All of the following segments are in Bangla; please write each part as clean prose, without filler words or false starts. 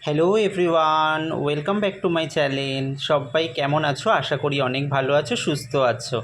Hello everyone, welcome back to my channel. সবাই কেমন আছো? আশা করি অনেক ভালো আছো, সুস্থ আছো।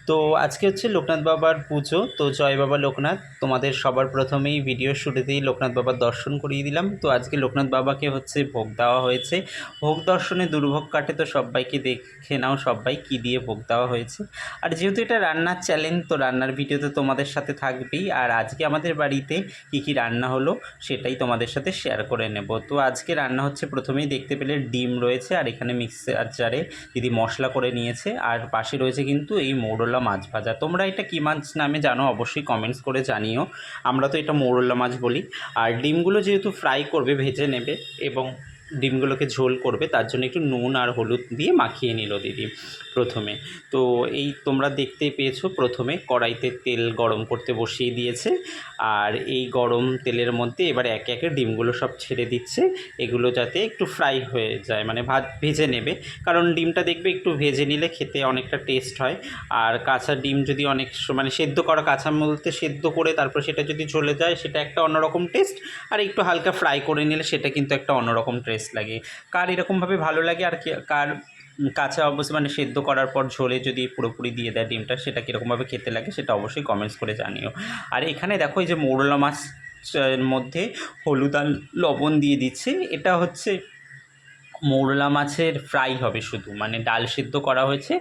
তো আজকে হচ্ছে লোকনাথ বাবার পুজো। তো জয় বাবা লোকনাথ। তোমাদের সবার প্রথমেই ভিডিও শুরুতেই লোকনাথ বাবার দর্শন করিয়ে দিলাম। তো আজকে লোকনাথ বাবাকে হচ্ছে ভোগ দেওয়া হয়েছে। ভোগ দর্শনে দুর্ভোগ কাটে, তো সবাইকে দেখে নাও সবাই কী দিয়ে ভোগ দেওয়া হয়েছে। আর যেহেতু এটা রান্নার চ্যালেঞ্জ, তো রান্নার ভিডিও তো তোমাদের সাথে থাকবেই। আর আজকে আমাদের বাড়িতে কী কী রান্না হলো সেটাই তোমাদের সাথে শেয়ার করে নেব। তো আজকে রান্না হচ্ছে, প্রথমেই দেখতে পেলে ডিম রয়েছে, আর এখানে মিক্সার জারে দিদি মশলা করে নিয়েছে, আর পাশে রয়েছে কিন্তু এই মৌরলা মাছ ভাজা। তোমরা এটা কী মাছ নামে জানো অবশ্যই কমেন্টস করে জানিও। আমরা তো এটা মৌরলা মাছ বলি। আর ডিমগুলো যেহেতু ফ্রাই করবে, ভেজে নেবে এবং ডিমগুলোকে ঝোল করবে, তার জন্য একটু নুন আর হলুদ দিয়ে মাখিয়ে নিল দিদি প্রথমে। তো এই তোমরা দেখতেই পেয়েছো, প্রথমে কড়াইতে তেল গরম করতে বসিয়ে দিয়েছে, আর এই গরম তেলের মধ্যে এবার একে একে ডিমগুলো সব ছেড়ে দিচ্ছে। এগুলো যাতে একটু ফ্রাই হয়ে যায়, মানে ভেজে নেবে। কারণ ডিমটা দেখবে একটু ভেজে নিলে খেতে অনেকটা টেস্ট হয়। আর কাঁচা ডিম যদি অনেক মানে সেদ্ধ করা, কাঁচা বলতে সেদ্ধ করে তারপর সেটা যদি চলে যায়, সেটা একটা অন্যরকম টেস্ট। আর একটু হালকা ফ্রাই করে নিলে সেটা কিন্তু একটা অন্যরকম টেস্ট লাগে। কার এরকমভাবে ভালো লাগে, আর কার কাঁচা অবশ্যই মানে সেদ্ধ করার পর ঝোলে যদি পুরোপুরি দিয়ে দেয় ডিমটা, সেটা কীরকমভাবে খেতে লাগে সেটা অবশ্যই কমেন্টস করে জানিও। আর এখানে দেখো, এই যে মৌরলা মাছ এর মধ্যে হলুদ আর লবণ দিয়ে দিচ্ছে। এটা হচ্ছে মৌরলা মাছের ফ্রাই হবে শুধু, মানে ডাল সেদ্ধ করা হয়েছে।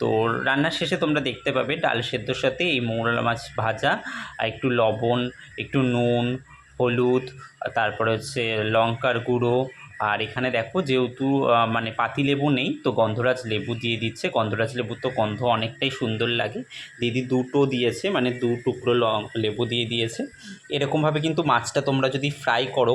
তো রান্নার শেষে তোমরা দেখতে পাবে ডাল সেদ্ধর সাথে এই মৌরলা মাছ ভাজা, আর একটু লবণ, একটু নুন, হলুদ, তারপরে হচ্ছে লঙ্কার গুঁড়ো। আর এখানে দেখো, যেহেতু মানে পাতিলেবু নেই, তো গন্ধরাজ লেবু দিয়ে দিচ্ছে। গন্ধরাজ লেবুর তো গন্ধ অনেকটাই সুন্দর লাগে। দিদি দুটো দিয়েছে, মানে দু টুকরো লেবু দিয়ে দিয়েছে। এরকমভাবে কিন্তু মাছটা তোমরা যদি ফ্রাই করো,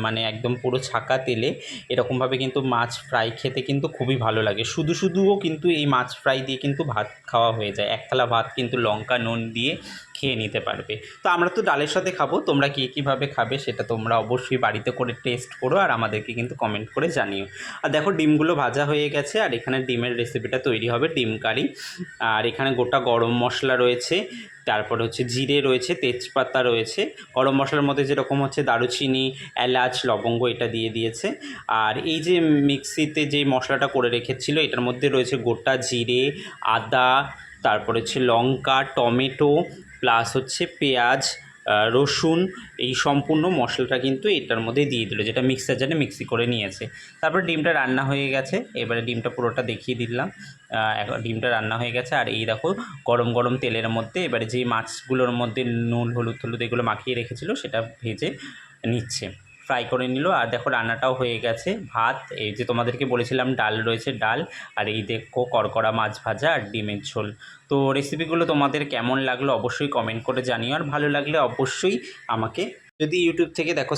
মানে একদম পুরো ছাকা তেলে, এরকমভাবে কিন্তু মাছ ফ্রাই খেতে কিন্তু খুবই ভালো লাগে। শুধু শুধুও কিন্তু এই মাছ ফ্রাই দিয়ে কিন্তু ভাত খাওয়া হয়ে যায়। এক থালা ভাত কিন্তু লঙ্কা নুন দিয়ে খেয়ে নিতে পারবে। তো আমরা তো ডালের সাথে খাবো, তোমরা কীভাবে খাবে সেটা তোমরা অবশ্যই বাড়িতে করে টেস্ট করো, আর আমাদেরকে কিন্তু কমেন্ট করে জানিও। আর দেখো, ডিমগুলো ভাজা হয়ে গেছে, আর এখানে ডিমের রেসিপিটা তৈরি হবে, ডিম কারি। আর এখানে গোটা গরম মশলা রয়েছে, তারপরে হচ্ছে জিরে রয়েছে, তেজপাতা রয়েছে। গরম মশলার মধ্যে যেরকম হচ্ছে দারুচিনি, এলাচ, লবঙ্গ, এটা দিয়ে দিয়েছে। আর এই যে মিক্সিতে যে মশলাটা করে রেখেছিল, এটার মধ্যে রয়েছে গোটা জিরে, আদা, তারপরে হচ্ছে লঙ্কা, টমেটো, প্লাস হচ্ছে পেঁয়াজ, রসুন। এই সম্পূর্ণ মশলাটা কিন্তু এটার মধ্যে দিয়ে দিল, যেটা মিক্সার জারে মিক্সি করে নিয়েছে। তারপরে ডিমটা রান্না হয়ে গেছে, এবারে ডিমটা পুরোটা দেখিয়ে দিলাম। এখন ডিমটা রান্না হয়ে গেছে, আর এই দেখো গরম গরম তেলের মধ্যে এবারে যে মাছগুলোর মধ্যে নুন হলুদ এগুলো মাখিয়ে রেখেছিল, সেটা ভেজে নিচ্ছে, ফ্রাই করে নিল। আর দেখো রান্নাটাও হয়ে গেছে। ভাত, এই যে তোমাদেরকে বলেছিলাম ডাল রয়েছে, ডাল, আর এই দেখো করকরা মাছ ভাজা আর ডিমের ঝোল। তো রেসিপিগুলো তোমাদের কেমন লাগলো অবশ্যই কমেন্ট করে জানিও, আর ভালো লাগলে অবশ্যই আমাকে, যদি ইউটিউব থেকে দেখো,